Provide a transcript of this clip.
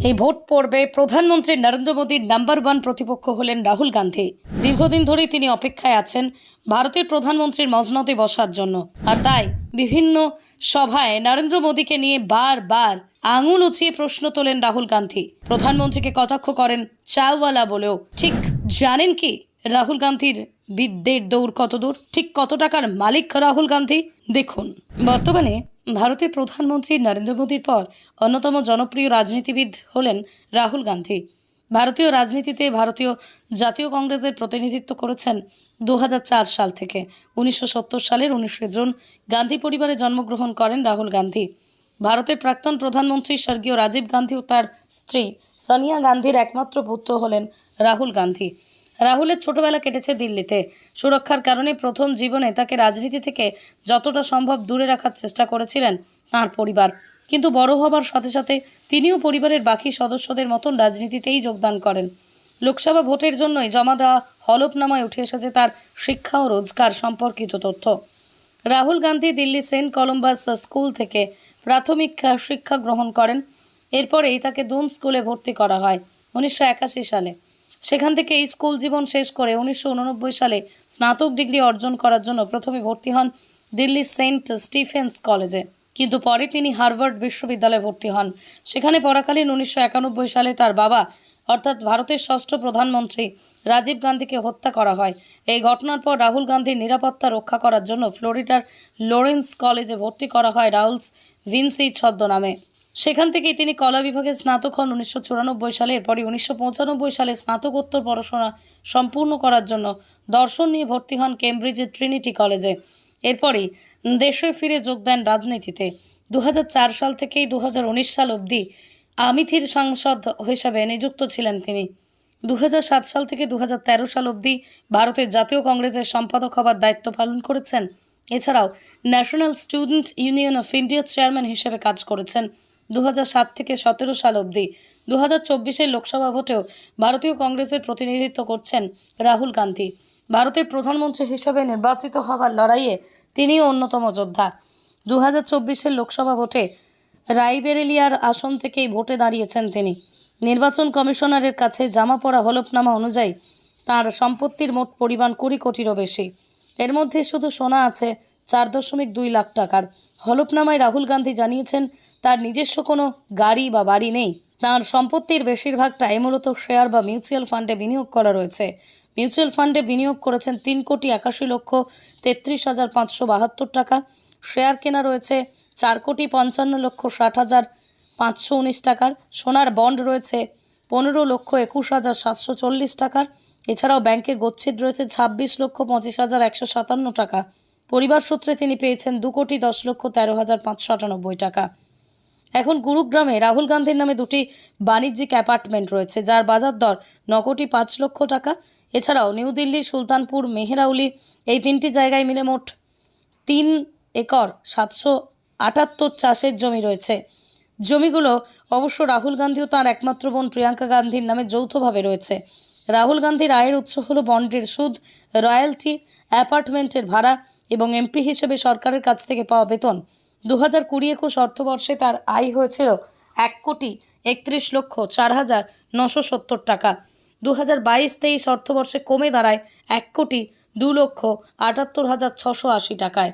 এই ভোট পর্বে প্রধানমন্ত্রী নরেন্দ্র মোদীর নাম্বার ওয়ান প্রতিপক্ষ হলেন রাহুল গান্ধী। দীর্ঘদিন ধরেই তিনি অপেক্ষায় আছেন ভারতের প্রধানমন্ত্রীর মসনদে বসার জন্য, আর তাই বিভিন্ন সভায় নরেন্দ্র মোদীকে নিয়ে বারবার আঙুল উঁচিয়ে প্রশ্ন তোলেন রাহুল গান্ধী। প্রধানমন্ত্রীকে কটাক্ষ করেন চাওয়ালা বলেও। ঠিক জানেন কি রাহুল গান্ধীর বিদ্যের দৌড় কত দূর, ঠিক কত টাকার মালিক রাহুল গান্ধী? দেখুন, বর্তমানে ভারতের প্রধানমন্ত্রী নরেন্দ্র মোদীর পর অন্যতম জনপ্রিয় রাজনীতিবিদ হলেন রাহুল গান্ধী। ভারতীয় রাজনীতিতে ভারতীয় জাতীয় কংগ্রেসের প্রতিনিধিত্ব করেছেন 2004 সাল থেকে। 1970 সালের 19 জুন গান্ধী পরিবারে জন্মগ্রহণ করেন রাহুল গান্ধী। ভারতের প্রাক্তন প্রধানমন্ত্রী স্বর্গীয় রাজীব গান্ধী ও তার স্ত্রী সোনিয়া গান্ধীর একমাত্র পুত্র হলেন রাহুল গান্ধী। রাহুলের ছোটবেলা কেটেছে দিল্লিতে। সুরক্ষার কারণে প্রথম জীবনে তাকে রাজনীতি থেকে যতটা সম্ভব দূরে রাখার চেষ্টা করেছিলেন তাঁর পরিবার, কিন্তু বড় হবার সাথে সাথে তিনিও পরিবারের বাকি সদস্যদের মতন রাজনীতিতেই যোগদান করেন। লোকসভা ভোটের জন্যই জমা দেওয়া হলফনামায় উঠে এসেছে তার শিক্ষা ও রোজগার সম্পর্কিত তথ্য। Rahul Gandhi Delhi Saint Columba's school থেকে প্রাথমিক শিক্ষা গ্রহণ করেন। এরপরেই তাকে দুন স্কুলে ভর্তি করা হয় 1981 সালে। সেখান থেকে এই স্কুল জীবন শেষ করে 1989 সালে স্নাতক ডিগ্রি অর্জন করার জন্য প্রথমে ভর্তি হন দিল্লি সেন্ট স্টিফেন্স কলেজে, কিন্তু পরে তিনি হার্ভার্ড বিশ্ববিদ্যালয়ে ভর্তি হন। সেখানে পড়াকালীন 1991 সালে তার বাবা অর্থাৎ ভারতের ষষ্ঠ প্রধানমন্ত্রী রাজীব গান্ধীকে হত্যা করা হয়। এই ঘটনার পর রাহুল গান্ধীর নিরাপত্তা রক্ষা করার জন্য ফ্লোরিডার লরেন্স কলেজে ভর্তি করা হয় রাহুলস ভিনসি ছদ্মনামে। সেখান থেকেই তিনি কলা বিভাগে স্নাতক হন 1994 সালে। এরপরই 1995 সালে স্নাতকোত্তর পড়াশোনা সম্পূর্ণ করার জন্য দর্শন নিয়ে ভর্তি হন কেমব্রিজের ট্রিনিটি কলেজে। এরপরই দেশে ফিরে যোগ দেন রাজনীতিতে। 2004 সাল থেকেই 2019 সাল অবধি আমিথির সাংসদ হিসাবে নিযুক্ত ছিলেন তিনি। 2007 সাল থেকে 2013 সাল অবধি ভারতের জাতীয় কংগ্রেসের সম্পাদক হবার দায়িত্ব পালন করেছেন। এছাড়াও ন্যাশনাল স্টুডেন্ট ইউনিয়ন অফ ইন্ডিয়ার চেয়ারম্যান হিসেবে কাজ করেছেন 2007 থেকে 17 সাল অবধি। 2024 লোকসভা ভোটেও ভারতীয় কংগ্রেসের প্রতিনিধিত্ব করছেন রাহুল গান্ধী। ভারতের প্রধানমন্ত্রী হিসেবে নির্বাচিত হওয়ার লড়াইয়ে তিনিও অন্যতম যোদ্ধা। 2024 লোকসভা ভোটে রায়বেরেলিয়ার আসন থেকেই ভোটে দাঁড়িয়েছেন তিনি। নির্বাচন কমিশনারের কাছে জমা পড়া হলফনামা অনুযায়ী তাঁর সম্পত্তির মোট পরিমাণ 20 কোটিরও বেশি। এর মধ্যে শুধু সোনা আছে 4.2 লাখ টাকার। হলফনামায় রাহুল গান্ধী জানিয়েছেন তার নিজস্ব কোনো গাড়ি বা বাড়ি নেই। তাঁর সম্পত্তির বেশিরভাগটাই মূলত শেয়ার বা মিউচুয়াল ফান্ডে বিনিয়োগ করা রয়েছে। মিউচুয়াল ফান্ডে বিনিয়োগ করেছেন 3,81,33,572 টাকা। শেয়ার কেনা রয়েছে 4,55,60,519 টাকার। সোনার বন্ড রয়েছে 15,21,740 টাকার। এছাড়াও ব্যাংকে গচ্ছিত রয়েছে 26,25,157 টাকা। পরিবার সূত্রে তিনি পেয়েছেন 2,10,13,598 টাকা। এখন গুরুগ্রামে রাহুল গান্ধীর নামে 2টি বাণিজ্যিক অ্যাপার্টমেন্ট রয়েছে, যার বাজার দর 9,05,00,000 টাকা। এছাড়াও নিউ দিল্লি, সুলতানপুর, মেহেরাউলি এই 3টি জায়গায় মিলে মোট 3 একর 778 চাষের জমি রয়েছে। জমিগুলো অবশ্য রাহুল গান্ধী ও তাঁর একমাত্র বোন প্রিয়াঙ্কা গান্ধীর নামে যৌথভাবে রয়েছে। রাহুল গান্ধীর আয়ের উৎস হলো বন্ডের সুদ, রয়্যালটি, অ্যাপার্টমেন্টের ভাড়া এবং এমপি হিসেবে সরকারের কাছ থেকে পাওয়া বেতন। 2020-21 অর্থবর্ষে তার আয় হয়েছিল 1,31,04,970 টাকা। 2022-23 অর্থবর্ষে কমে দাঁড়ায় 1,02,78,680 টাকায়।